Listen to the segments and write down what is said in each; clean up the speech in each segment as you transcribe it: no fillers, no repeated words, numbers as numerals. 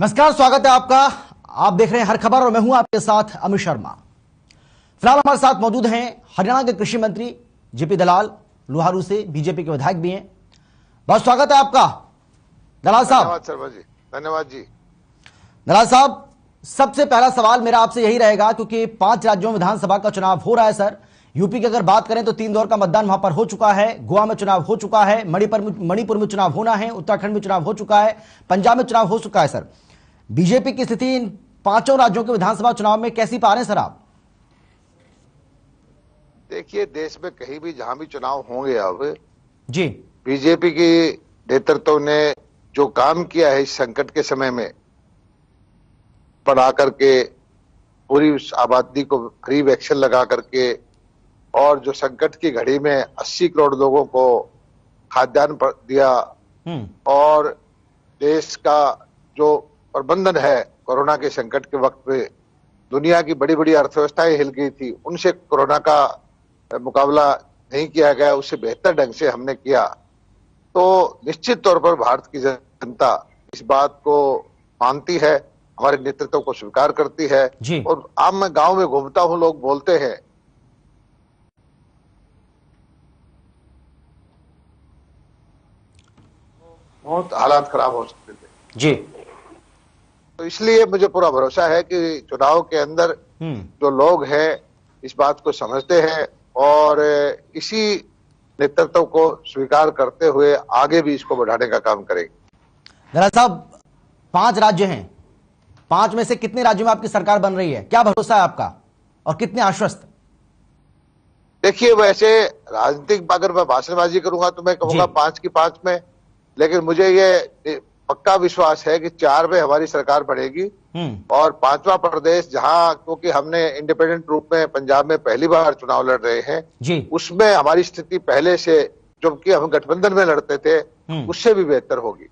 नमस्कार, स्वागत है आपका। आप देख रहे हैं हर खबर और मैं हूं आपके साथ अमित शर्मा। फिलहाल हमारे साथ मौजूद हैं हरियाणा के कृषि मंत्री जेपी दलाल, लुहारू से बीजेपी के विधायक भी हैं। बहुत स्वागत है आपका दलाल साहब। धन्यवाद शर्मा जी, धन्यवाद जी। दलाल साहब, सबसे पहला सवाल मेरा आपसे यही रहेगा, क्योंकि 5 राज्यों में विधानसभा का चुनाव हो रहा है सर। यूपी की अगर बात करें तो 3 दौर का मतदान वहां पर हो चुका है, गोवा में चुनाव हो चुका है, मणिपुर में चुनाव होना है, उत्तराखंड में चुनाव हो चुका है, पंजाब में चुनाव हो चुका है। सर, बीजेपी की स्थिति इन 5 राज्यों के विधानसभा चुनाव में कैसी पा रहे हैं सर आप? देखिए, देश में कहीं भी जहां भी चुनाव होंगे अब जी, बीजेपी की नेतृत्व ने जो काम किया है इस संकट के समय में, बढ़ा करके पूरी आबादी को फ्री वैक्सीन लगा करके, और जो संकट की घड़ी में 80 करोड़ लोगों को खाद्यान्न दिया, और देश का जो प्रबंधन है कोरोना के संकट के वक्त में, दुनिया की बड़ी बड़ी अर्थव्यवस्थाएं हिल गई थी, उनसे कोरोना का मुकाबला नहीं किया गया, उससे बेहतर ढंग से हमने किया। तो निश्चित तौर पर भारत की जनता इस बात को मानती है, हमारे नेतृत्व को स्वीकार करती है। और अब मैं गांव में घूमता हूं, लोग बोलते हैं बहुत हालात खराब हो सकते थे जी। तो इसलिए मुझे पूरा भरोसा है कि चुनाव के अंदर जो लोग हैं इस बात को समझते हैं और इसी नेतृत्व को स्वीकार करते हुए आगे भी इसको बढ़ाने का काम करेंगे। दलाल साहब, 5 राज्य हैं, 5 में से कितने राज्यों में आपकी सरकार बन रही है? क्या भरोसा है आपका और कितने आश्वस्त? देखिए, वैसे राजनीतिक अगर मैं भाषणबाजी करूंगा तो मैं कहूंगा 5 की 5 में, लेकिन मुझे ये पक्का विश्वास है कि 4 में हमारी सरकार बढ़ेगी और 5वां प्रदेश, जहां क्योंकि हमने इंडिपेंडेंट रूप में पंजाब में पहली बार चुनाव लड़ रहे हैं, उसमें हमारी स्थिति पहले से, जबकि हम गठबंधन में लड़ते थे, उससे भी बेहतर होगी।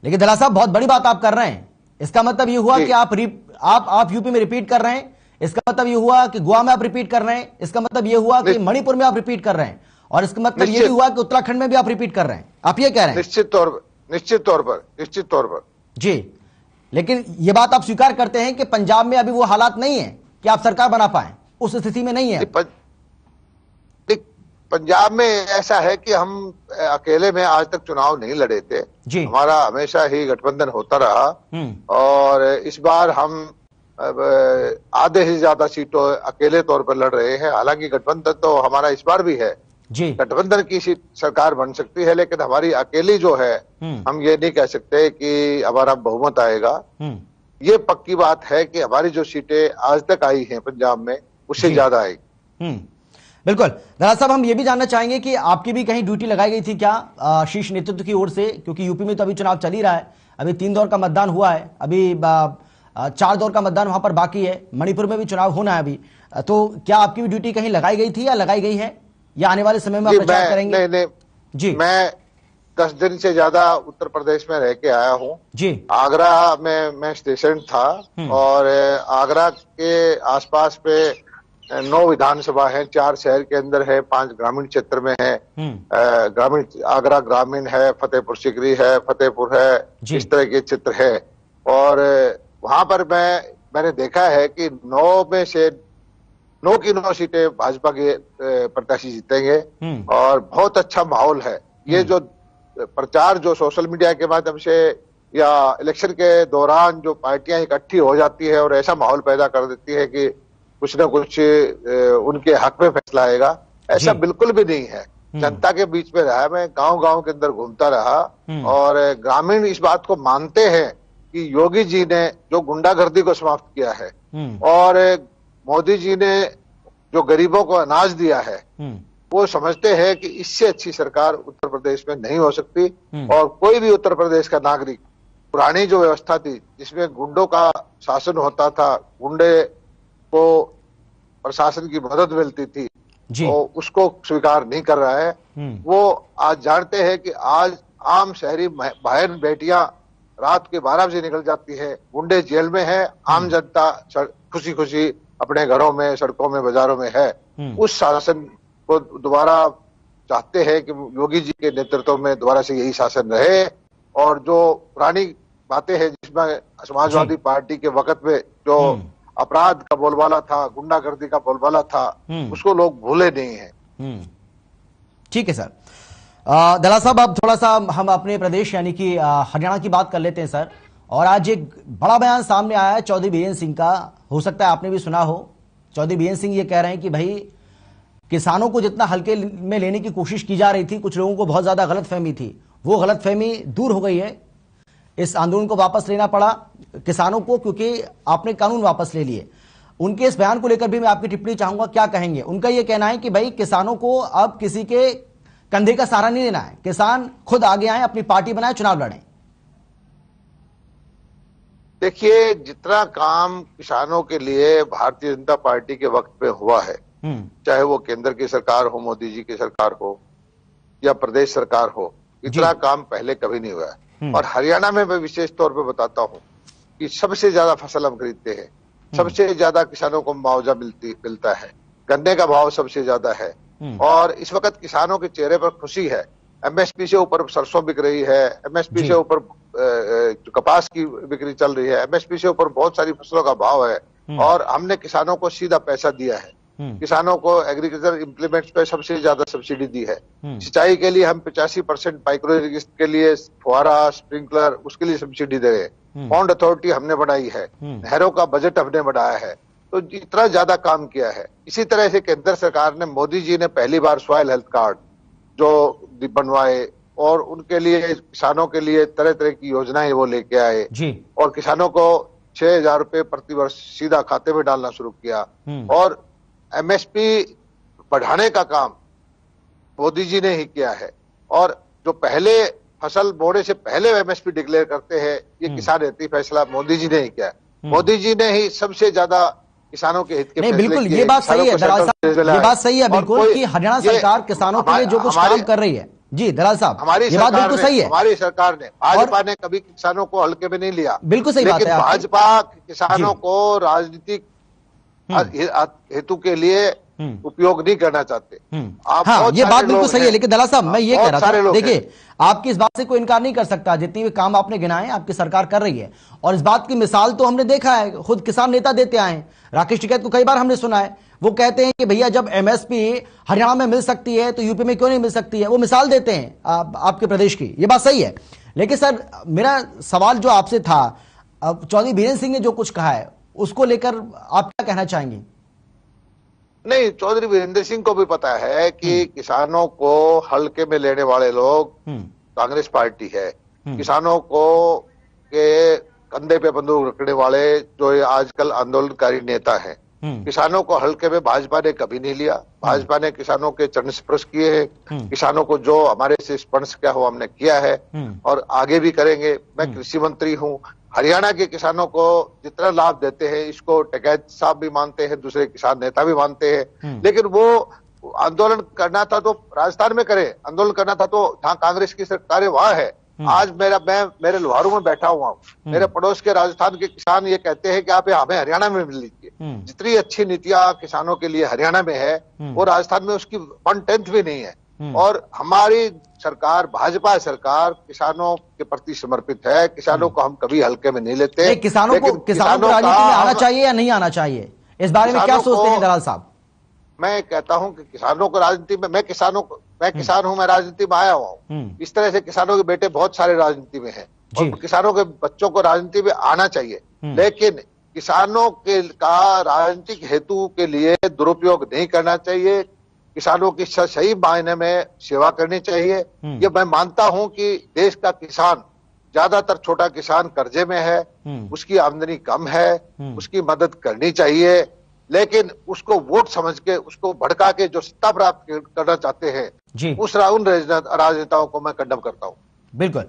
लेकिन दलाल साहब, बहुत बड़ी बात आप कर रहे हैं। इसका मतलब ये हुआ कि आप यूपी में रिपीट कर रहे हैं, इसका मतलब ये हुआ कि गोवा में आप रिपीट कर रहे हैं, इसका मतलब ये हुआ कि मणिपुर में आप रिपीट कर रहे हैं, और इसका मतलब ये भी हुआ कि उत्तराखंड में भी आप रिपीट कर रहे हैं। आप ये कह रहे हैं? निश्चित तौर पर जी। लेकिन ये बात आप स्वीकार करते हैं कि पंजाब में अभी वो हालात नहीं है कि आप सरकार बना पाए, उस स्थिति में नहीं है। पंजाब में ऐसा है कि हम अकेले में आज तक चुनाव नहीं लड़े थे, हमारा हमेशा ही गठबंधन होता रहा, और इस बार हम आधे से ज्यादा सीटों अकेले तौर पर लड़ रहे हैं। हालांकि गठबंधन तो हमारा इस बार भी है, गठबंधन की सरकार बन सकती है, लेकिन हमारी अकेली जो है, हम ये नहीं कह सकते कि हमारा बहुमत आएगा। ये पक्की बात है कि हमारी जो सीटें आज तक आई हैं पंजाब में, उससे ज्यादा आएगी। बिल्कुल। दलाल साहब, हम ये भी जानना चाहेंगे कि आपकी भी कहीं ड्यूटी लगाई गई थी क्या शीर्ष नेतृत्व की ओर से? क्योंकि यूपी में तो अभी चुनाव चल ही रहा है, अभी 3 दौर का मतदान हुआ है, अभी 4 दौर का मतदान वहां पर बाकी है, मणिपुर में भी चुनाव होना है अभी। तो क्या आपकी भी ड्यूटी कहीं लगाई गई थी या लगाई गई है, या आने वाले समय में आप प्रचार करेंगे? नहीं जी, मैं 10 दिन से ज्यादा उत्तर प्रदेश में रह के आया हूँ जी। आगरा में मैं स्टेशन था, और आगरा के आसपास पे 9 विधानसभा है, 4 शहर के अंदर है, 5 ग्रामीण क्षेत्र में है। ग्रामीण आगरा ग्रामीण है, फतेहपुर सीकरी है, फतेहपुर है, इस तरह के क्षेत्र है। और वहां पर मैंने देखा है कि 9 में से 9 की 9 सीटें भाजपा के प्रत्याशी जीतेंगे, और बहुत अच्छा माहौल है। ये जो प्रचार जो सोशल मीडिया के माध्यम से या इलेक्शन के दौरान जो पार्टियां इकट्ठी हो जाती है और ऐसा माहौल पैदा कर देती है कि कुछ न कुछ उनके हक में फैसला आएगा, ऐसा बिल्कुल भी नहीं है। जनता के बीच में रहा, मैं गांव-गांव के अंदर घूमता रहा, और ग्रामीण इस बात को मानते हैं कि योगी जी ने जो गुंडागर्दी को समाप्त किया है, और मोदी जी ने जो गरीबों को अनाज दिया है, वो समझते हैं कि इससे अच्छी सरकार उत्तर प्रदेश में नहीं हो सकती। और कोई भी उत्तर प्रदेश का नागरिक, पुरानी जो व्यवस्था थी जिसमें गुंडों का शासन होता था, गुंडे को प्रशासन की मदद मिलती थी, तो उसको स्वीकार नहीं कर रहा है। वो आज जानते हैं कि आज आम शहरी बहन बेटियां रात के 12 बजे निकल जाती है, गुंडे जेल में है, आम जनता खुशी खुशी अपने घरों में, सड़कों में, बाजारों में है। उस शासन को दोबारा चाहते हैं कि योगी जी के नेतृत्व में दोबारा से यही शासन रहे, और जो पुरानी बातें हैं जिसमें समाजवादी पार्टी के वक्त में जो अपराध का बोलबाला था, गुंडागर्दी का बोलबाला था, उसको लोग भूले नहीं हैं। ठीक है सर। दलाल साहब, अब थोड़ा सा हम अपने प्रदेश यानी कि हरियाणा की बात कर लेते हैं सर। और आज एक बड़ा बयान सामने आया है चौधरी बीरेंद्र सिंह का, हो सकता है आपने भी सुना हो। चौधरी बीरेंद्र सिंह ये कह रहे हैं कि भाई किसानों को जितना हल्के में लेने की कोशिश की जा रही थी, कुछ लोगों को बहुत ज्यादा गलतफहमी थी, वो गलतफहमी दूर हो गई है। इस आंदोलन को वापस लेना पड़ा किसानों को क्योंकि आपने कानून वापस ले लिए। उनके इस बयान को लेकर भी मैं आपकी टिप्पणी चाहूंगा, क्या कहेंगे? उनका यह कहना है कि भाई किसानों को अब किसी के कंधे का सहारा नहीं लेना है, किसान खुद आगे आए, अपनी पार्टी बनाए, चुनाव लड़ें। देखिए, जितना काम किसानों के लिए भारतीय जनता पार्टी के वक्त में हुआ है, चाहे वो केंद्र की सरकार हो, मोदी जी की सरकार हो या प्रदेश सरकार हो, इतना काम पहले कभी नहीं हुआ है। और हरियाणा में मैं विशेष तौर पे बताता हूं कि सबसे ज्यादा फसल हम खरीदते हैं, सबसे ज्यादा किसानों को मुआवजा मिलता है, गन्ने का भाव सबसे ज्यादा है। और इस वक्त किसानों के चेहरे पर खुशी है। एमएसपी से ऊपर सरसों बिक रही है, एमएसपी से ऊपर कपास की बिक्री चल रही है, एमएसपी से ऊपर बहुत सारी फसलों का भाव है। और हमने किसानों को सीधा पैसा दिया है। किसानों को एग्रीकल्चर इम्प्लीमेंट्स पे सबसे ज्यादा सब्सिडी दी है। सिंचाई के लिए हम 85% माइक्रो इरिगेशन के लिए फुहारा, स्प्रिंकलर, उसके लिए सब्सिडी दे रहे हैं। पॉन्ड अथॉरिटी हमने बनाई है, नहरों का बजट हमने बढ़ाया है। तो इतना ज्यादा काम किया है। इसी तरह से केंद्र सरकार ने, मोदी जी ने पहली बार सॉइल हेल्थ कार्ड जो बनवाए और उनके लिए, किसानों के लिए तरह तरह की योजनाएं वो लेके आए और किसानों को 6,000 रुपए प्रति वर्ष सीधा खाते में डालना शुरू किया। और एमएसपी बढ़ाने का काम मोदी जी ने ही किया है। और जो पहले फसल बोने से पहले एमएसपी डिक्लेयर करते हैं, ये किसान हित फैसला मोदी जी ने ही किया है। मोदी जी ने ही सबसे ज्यादा किसानों के हित के फैसले बिल्कुल ये बात सही है दलाल साहब, ये बात सही है बिल्कुल कि हरियाणा सरकार किसानों के लिए जो कुछ काम कर रही है। जी दलाल साहब, हमारी ये बात बिल्कुल सही है। हमारी सरकार ने, भाजपा ने कभी किसानों को हल्के में नहीं लिया। बिल्कुल सही बात है। लेकिन भाजपा किसानों को राजनीतिक हेतु के लिए उपयोग नहीं करना चाहते। हाँ, ये बात बिल्कुल सही है। लेकिन दलाल साहब, मैं ये कह रहा था, देखिए आपकी इस बात से कोई इनकार नहीं कर सकता, जितनी भी काम आपने गिनाए आपकी सरकार कर रही है। और इस बात की मिसाल तो हमने देखा है, खुद किसान नेता देते आए। राकेश टिकैत को कई बार हमने सुना है, वो कहते हैं कि भैया जब एमएसपी हरियाणा में मिल सकती है तो यूपी में क्यों नहीं मिल सकती है। वो मिसाल देते हैं आपके प्रदेश की, ये बात सही है। लेकिन सर, मेरा सवाल जो आपसे था, चौधरी बीरेंद्र सिंह ने जो कुछ कहा है उसको लेकर आप क्या कहना चाहेंगे? नहीं, चौधरी वीरेंद्र सिंह को भी पता है कि किसानों को हल्के में लेने वाले लोग कांग्रेस पार्टी है। किसानों को के कंधे पे बंदूक रखने वाले जो आजकल आंदोलनकारी नेता हैं, किसानों को हल्के में भाजपा ने कभी नहीं लिया। भाजपा ने किसानों के चरण स्पर्श किए हैं। किसानों को जो हमारे से स्पर्श किया हो हमने किया है और आगे भी करेंगे। मैं कृषि मंत्री हूँ। हरियाणा के किसानों को जितना लाभ देते हैं, इसको टिकैत साहब भी मानते हैं, दूसरे किसान नेता भी मानते हैं। लेकिन वो आंदोलन करना था तो राजस्थान में करे, आंदोलन करना था तो जहाँ कांग्रेस की सरकार है वहां है। आज मैं मेरे लोहारू में बैठा हुआ हूँ। मेरे पड़ोस के राजस्थान के किसान ये कहते हैं कि आप हमें हरियाणा में मिल लीजिए। जितनी अच्छी नीतियां किसानों के लिए हरियाणा में है, वो राजस्थान में उसकी 1/10 भी नहीं है। और हमारी सरकार, भाजपा सरकार, किसानों के प्रति समर्पित है। किसानों को हम कभी हल्के में नहीं लेते। किसानों को राजनीति में आना चाहिए या नहीं आना चाहिए, इस बारे में क्या सोचते हैं दलाल साहब? मैं कहता हूं कि किसानों को राजनीति में, मैं किसान हूं, मैं राजनीति में आया हुआ हूं। इस तरह से किसानों के बेटे बहुत सारे राजनीति में हैं और किसानों के बच्चों को राजनीति में आना चाहिए। लेकिन किसानों का राजनीतिक हेतु के लिए दुरुपयोग नहीं करना चाहिए। किसानों की सही मायने में सेवा करनी चाहिए। ये मैं मानता हूं कि देश का किसान, ज्यादातर छोटा किसान कर्जे में है, उसकी आमदनी कम है, उसकी मदद करनी चाहिए। लेकिन उसको वोट समझ के, उसको भड़का के जो सत्ता प्राप्त करना चाहते हैं, उन राजनेताओं को मैं कंडम करता हूं। बिल्कुल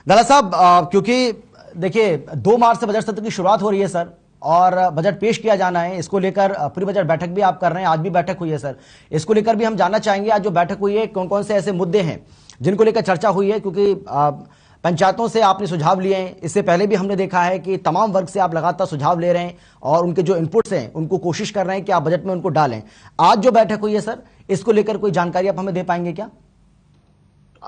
दलाल साहब, क्योंकि देखिए 2 मार्च से बजट सत्र की शुरुआत हो रही है सर, और बजट पेश किया जाना है। इसको लेकर प्री बजट बैठक भी आप कर रहे हैं, आज भी बैठक हुई है सर। इसको लेकर भी हम जानना चाहेंगे आज जो बैठक हुई है कौन कौन से ऐसे मुद्दे हैं जिनको लेकर चर्चा हुई है, क्योंकि पंचायतों से आपने सुझाव लिए हैं। इससे पहले भी हमने देखा है कि तमाम वर्ग से आप लगातार सुझाव ले रहे हैं और उनके जो इनपुट्स हैं उनको कोशिश कर रहे हैं कि आप बजट में उनको डालें। आज जो बैठक हुई है सर, इसको लेकर कोई जानकारी आप हमें दे पाएंगे क्या?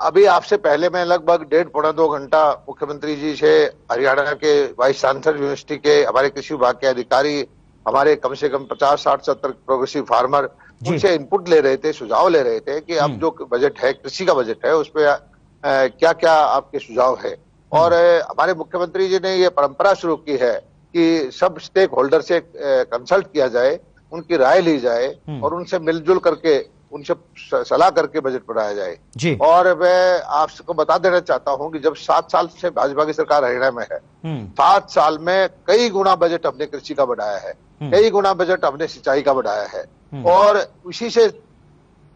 अभी आपसे पहले मैं लगभग 1.5-2 घंटा मुख्यमंत्री जी से, हरियाणा के वाइस चांसलर यूनिवर्सिटी के, हमारे कृषि विभाग के अधिकारी, हमारे कम से कम 50-60-70 प्रोग्रेसिव फार्मर, उनसे इनपुट ले रहे थे, सुझाव ले रहे थे कि अब जो बजट है, कृषि का बजट है, उस पर क्या क्या आपके सुझाव है। और हमारे मुख्यमंत्री जी ने ये परंपरा शुरू की है कि सब स्टेक होल्डर से कंसल्ट किया जाए, उनकी राय ली जाए और उनसे मिलजुल करके, उनसे सलाह करके बजट बनाया जाए। और मैं आपको बता देना चाहता हूं कि जब 7 साल से भाजपा की सरकार हरियाणा में है, 7 साल में कई गुना बजट हमने कृषि का बढ़ाया है, कई गुना बजट हमने सिंचाई का बढ़ाया है। और इसी से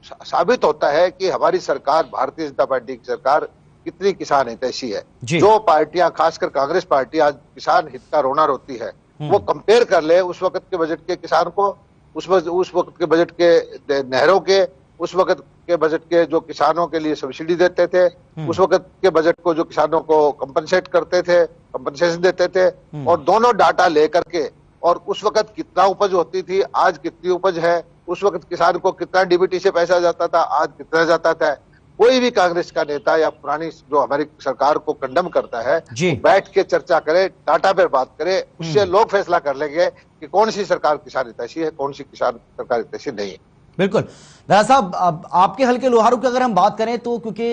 साबित होता है कि हमारी सरकार, भारतीय जनता पार्टी की सरकार, कितनी किसान हितैषी है। जो पार्टियां, खासकर कांग्रेस पार्टी, आज किसान हित का रोना रोती है, वो कंपेयर कर ले उस वक्त के बजट के किसान को, उस वक्त के बजट के नहरों के, उस वक्त के बजट के जो किसानों के लिए सब्सिडी देते थे, उस वक्त के बजट को जो किसानों को कंपनसेट करते थे, कंपनसेशन देते थे, और दोनों डाटा लेकर के, और उस वक्त कितना उपज होती थी, आज कितनी उपज है, उस वक्त किसान को कितना डीबीटी से पैसा जाता था, आज कितना जाता था। कोई भी कांग्रेस का नेता या पुरानी जो हमारी सरकार को कंडम करता है, बैठ के चर्चा करे, डाटा पर बात करे, उससे लोग फैसला कर लेंगे कि कौन सी सरकार किसान हितैषी है, कौन सी किसान सरकार हितैषी नहीं है। बिल्कुल। दादा साहब, अब आपके हल्के लोहारू की अगर हम बात करें तो, क्योंकि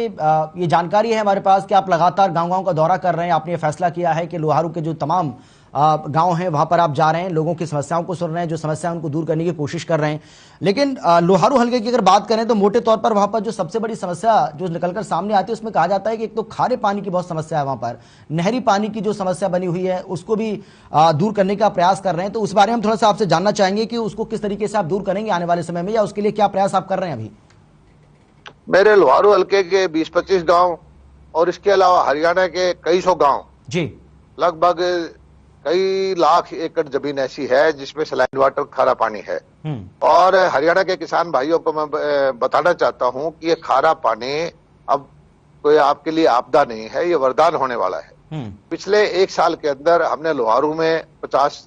ये जानकारी है हमारे पास कि आप लगातार गांव-गांव का दौरा कर रहे हैं, आपने ये फैसला किया है कि लोहारू के जो तमाम गांव हैं वहां पर आप जा रहे हैं, लोगों की समस्याओं को सुन रहे हैं, जो समस्या उनको दूर करने की कोशिश कर रहे हैं। लेकिन लोहारू हल्के की अगर बात करें तो मोटे तौर पर वहां पर जो सबसे बड़ी समस्या जो निकलकर सामने आती है, उसमें कहा जाता है कि एक तो खारे पानी की बहुत समस्या है, वहां पर नहरी पानी की जो समस्या बनी हुई है उसको भी दूर करने का प्रयास कर रहे हैं। तो उस बारे में थोड़ा सा आपसे जानना चाहेंगे कि उसको किस तरीके से आप दूर करेंगे आने वाले समय में, या उसके लिए क्या प्रयास आप कर रहे हैं अभी? मेरे लोहारू हल्के के 20-25 गांव और इसके अलावा हरियाणा के कई सौ गांव, लगभग कई लाख एकड़ जमीन ऐसी है जिसमें सलाइन वाटर, खारा पानी है। और हरियाणा के किसान भाइयों को मैं बताना चाहता हूं कि ये खारा पानी अब कोई आपके लिए आपदा नहीं है, ये वरदान होने वाला है। पिछले 1 साल के अंदर हमने लोहारू में 50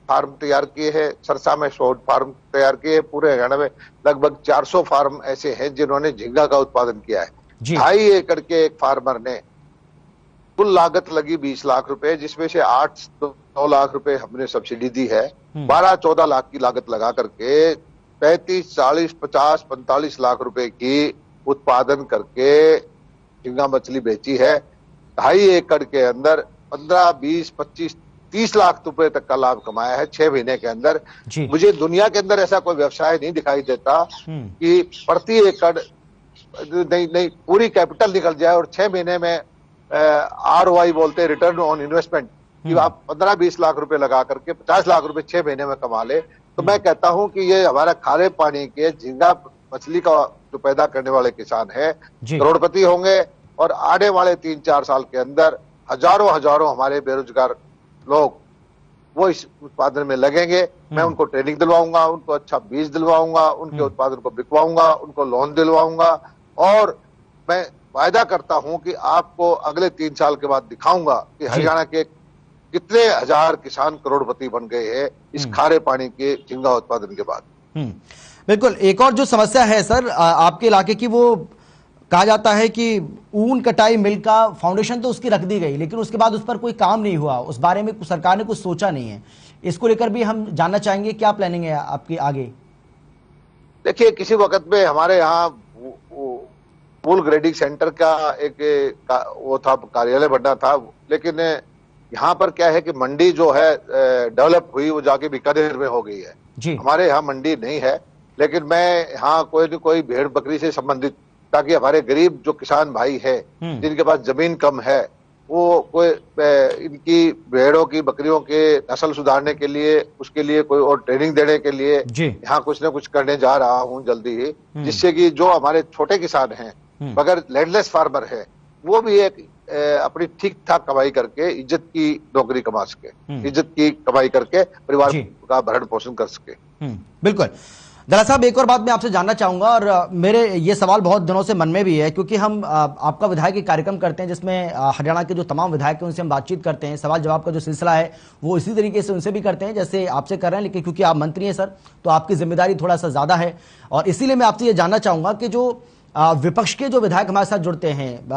फार्म तैयार किए हैं, सरसा में 100 फार्म तैयार किए। पूरे हरियाणा में लगभग 400 फार्म ऐसे हैं जिन्होंने झींगा का उत्पादन किया है। 2.5 एकड़ के एक फार्मर ने, कुल लागत लगी 20 लाख रुपए, जिसमें से 8-9 लाख रुपए हमने सब्सिडी दी है। 12-14 लाख की लागत लगा करके 35, 40, 50, 45 लाख रुपए की उत्पादन करके झींगा मछली बेची है। 2.5 एकड़ के अंदर 15, 20, 25, 30 लाख रुपए तक का लाभ कमाया है 6 महीने के अंदर। मुझे दुनिया के अंदर ऐसा कोई व्यवसाय नहीं दिखाई देता कि प्रति एकड़ नहीं पूरी कैपिटल निकल जाए और 6 महीने में ROI बोलते हैं, रिटर्न ऑन इन्वेस्टमेंट, कि आप 15-20 लाख रुपए लगा करके 50 लाख रुपए 6 महीने में कमा ले। तो मैं कहता हूं कि ये हमारा खारे पानी के झींगा मछली का जो पैदा करने वाले किसान है, करोड़पति होंगे। और आने वाले 3-4 साल के अंदर हजारों हमारे बेरोजगार लोग वो इस उत्पादन में लगेंगे। मैं उनको ट्रेनिंग दिलवाऊंगा, उनको अच्छा बीज दिलवाऊंगा, उनके उत्पादन को बिकवाऊंगा, उनको लोन दिलवाऊंगा। और मैं वायदा करता हूं कि आपको अगले 3 साल के बाद दिखाऊंगा कि हरियाणा के कितने हजार किसान करोड़पति बन गए हैं इस खारे पानी के झींगा उत्पादन के बाद। बिल्कुल। एक और जो समस्या है सर आपके इलाके की, वो कहा जाता है कि ऊन कटाई मिल का फाउंडेशन तो उसकी रख दी गई, लेकिन उसके बाद उस पर कोई काम नहीं हुआ, उस बारे में सरकार ने कुछ सोचा नहीं है। इसको लेकर भी हम जानना चाहेंगे, क्या प्लानिंग है आपकी आगे? देखिए, किसी वक्त में हमारे यहाँ फूल ग्रेडिंग सेंटर का वो था, कार्यालय बनना था, लेकिन यहाँ पर क्या है कि मंडी जो है डेवलप हुई, वो जाके बीकानेर में हो गई है। हमारे यहाँ मंडी नहीं है, लेकिन मैं यहाँ कोई न कोई भेड़ बकरी से संबंधित, ताकि हमारे गरीब जो किसान भाई है जिनके पास जमीन कम है, वो कोई इनकी भेड़ों की, बकरियों के नस्ल सुधारने के लिए, उसके लिए कोई और ट्रेनिंग देने के लिए यहाँ कुछ न कुछ करने जा रहा हूँ जल्दी ही, जिससे कि जो हमारे छोटे किसान हैं मगर लैंडलेस फार्मर है, वो भी एक अपनी ठीक ठाक कमाई करके इज्जत की नौकरी कमा सके, इज्जत की कमाई करके परिवार का भरण पोषण कर सके। बिल्कुल। दला साहब, एक और बात मैं आपसे जानना चाहूंगा, और मेरे ये सवाल बहुत दिनों से मन में भी है, क्योंकि हम आपका विधायक कार्यक्रम करते हैं जिसमें हरियाणा के जो तमाम विधायक हैं उनसे हम बातचीत करते हैं, सवाल जवाब का जो सिलसिला है वो इसी तरीके से उनसे भी करते हैं जैसे आपसे कर रहे हैं, लेकिन क्योंकि आप मंत्री हैं सर, तो आपकी जिम्मेदारी थोड़ा सा ज्यादा है। और इसीलिए मैं आपसे ये जानना चाहूंगा कि जो विपक्ष के जो विधायक हमारे साथ जुड़ते हैं,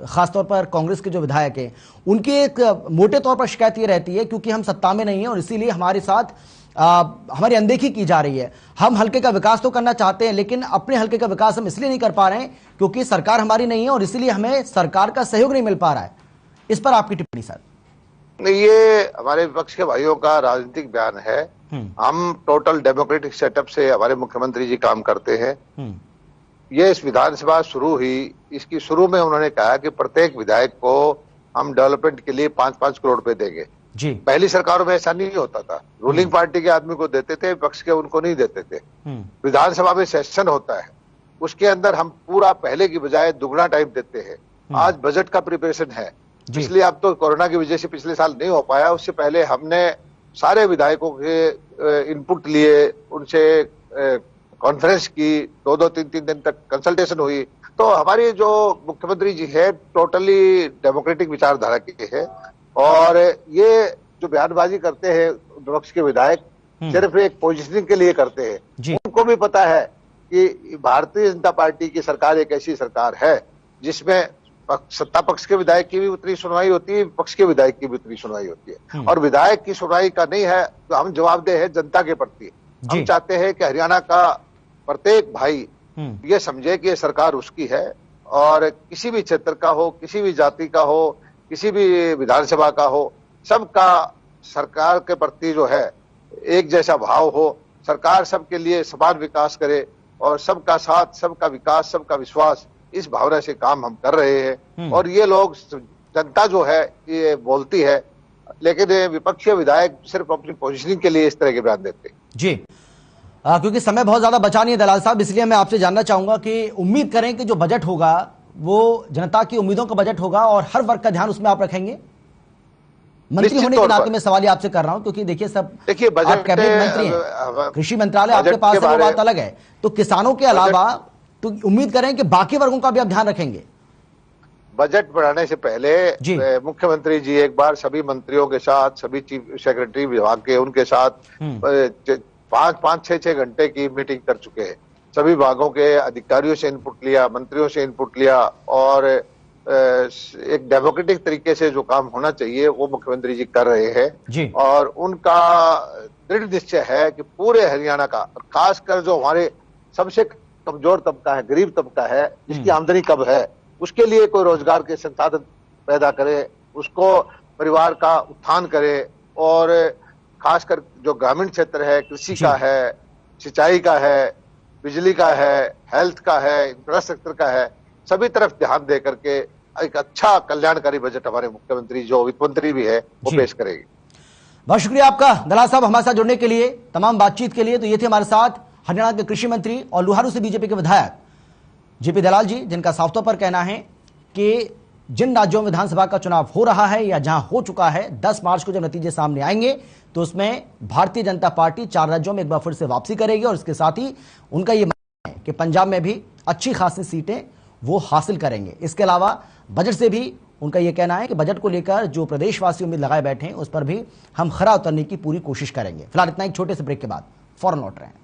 खासतौर पर कांग्रेस के जो विधायक हैं, उनकी एक मोटे तौर पर शिकायत ये रहती है क्योंकि हम सत्ता में नहीं है और इसीलिए हमारे साथ हमारी अनदेखी की जा रही है। हम हल्के का विकास तो करना चाहते हैं लेकिन अपने हल्के का विकास हम इसलिए नहीं कर पा रहे हैं क्योंकि सरकार हमारी नहीं है और इसीलिए हमें सरकार का सहयोग नहीं मिल पा रहा है। इस पर आपकी टिप्पणी सर? नहीं, ये हमारे विपक्ष के भाइयों का राजनीतिक बयान है। हम टोटल डेमोक्रेटिक सेटअप से हमारे मुख्यमंत्री जी काम करते हैं। ये इस विधानसभा शुरू हुई, इसकी शुरू में उन्होंने कहा कि प्रत्येक विधायक को हम डेवलपमेंट के लिए 5-5 करोड़ रुपए देंगे जी। पहली सरकारों में ऐसा नहीं होता था, रूलिंग पार्टी के आदमी को देते थे, विपक्ष के उनको नहीं देते थे। विधानसभा में सेशन होता है, उसके अंदर हम पूरा पहले की बजाय दुगना टाइम देते हैं। आज बजट का प्रिपरेशन है, इसलिए अब तो कोरोना की वजह से पिछले साल नहीं हो पाया। उससे पहले हमने सारे विधायकों के इनपुट लिए, उनसे कॉन्फ्रेंस की, 2-3 दिन तक कंसल्टेशन हुई। तो हमारी जो मुख्यमंत्री जी है टोटली डेमोक्रेटिक विचारधारा की है और ये जो बयानबाजी करते हैं विपक्ष के विधायक सिर्फ एक पोजिशनिंग के लिए करते हैं। उनको भी पता है कि भारतीय जनता पार्टी की सरकार एक ऐसी सरकार है जिसमें सत्ता पक्ष के विधायक की भी उतनी सुनवाई होती है, विपक्ष के विधायक की भी उतनी सुनवाई होती है। और विधायक की सुनवाई का नहीं है तो हम जवाबदेह है जनता के प्रति। हम चाहते हैं कि हरियाणा का प्रत्येक भाई ये समझे कि ये सरकार उसकी है और किसी भी क्षेत्र का हो, किसी भी जाति का हो, किसी भी विधानसभा का हो, सबका सरकार के प्रति जो है एक जैसा भाव हो। सरकार सबके लिए समान विकास करे और सबका साथ, सबका विकास, सबका विश्वास, इस भावना से काम हम कर रहे हैं। और ये लोग, जनता जो है ये बोलती है, लेकिन विपक्षी विधायक सिर्फ अपनी पोजीशनिंग के लिए इस तरह के बयान देते हैं जी। क्योंकि समय बहुत ज्यादा बचा नहीं है दलाल साहब, इसलिए मैं आपसे जानना चाहूंगा कि उम्मीद करें कि जो बजट होगा वो जनता की उम्मीदों का बजट होगा और हर वर्ग का ध्यान उसमें आप रखेंगे? मंत्री होने के नाते मैं सवाल ही आपसे कर रहा हूं क्योंकि देखिए आप कैबिनेट मंत्री हैं, कृषि मंत्रालय आपके पास है, वो बात अलग है। तो किसानों के अलावा तो उम्मीद करें कि बाकी वर्गों का भी आप ध्यान रखेंगे। बजट बढ़ाने से पहले मुख्यमंत्री जी एक बार सभी मंत्रियों के साथ, सभी चीफ सेक्रेटरी विभाग के, उनके साथ 5-6 घंटे की मीटिंग कर चुके हैं। सभी विभागों के अधिकारियों से इनपुट लिया, मंत्रियों से इनपुट लिया और एक डेमोक्रेटिक तरीके से जो काम होना चाहिए वो मुख्यमंत्री जी कर रहे हैं। और उनका दृढ़ निश्चय है कि पूरे हरियाणा का, खासकर जो हमारे सबसे कमजोर तबका है, गरीब तबका है, जिसकी आमदनी कम है, उसके लिए कोई रोजगार के संसाधन पैदा करे, उसको परिवार का उत्थान करे। और खासकर जो ग्रामीण क्षेत्र है, कृषि का है, सिंचाई का है, बिजली का है, हेल्थ का है, इंफ्रास्ट्रक्चर का है, सभी तरफ ध्यान दे करके एक अच्छा कल्याणकारी बजट हमारे मुख्यमंत्री जो वित्त मंत्री भी है वो पेश करेगी। बहुत शुक्रिया आपका दलाल साहब हमारे साथ जुड़ने के लिए, तमाम बातचीत के लिए। तो ये थे हमारे साथ हरियाणा के कृषि मंत्री और लुहारू से बीजेपी के विधायक जेपी दलाल जी, जिनका साफ तौर पर कहना है कि जिन राज्यों में विधानसभा का चुनाव हो रहा है या जहां हो चुका है, 10 मार्च को जब नतीजे सामने आएंगे तो उसमें भारतीय जनता पार्टी 4 राज्यों में एक बार फिर से वापसी करेगी और इसके साथ ही उनका यह मानना है कि पंजाब में भी अच्छी खासी सीटें वो हासिल करेंगे। इसके अलावा बजट से भी उनका यह कहना है कि बजट को लेकर जो प्रदेशवासी उम्मीद लगाए बैठे हैं उस पर भी हम खरा उतरने की पूरी कोशिश करेंगे। फिलहाल इतना, एक छोटे से ब्रेक के बाद फौरन लौट रहे हैं।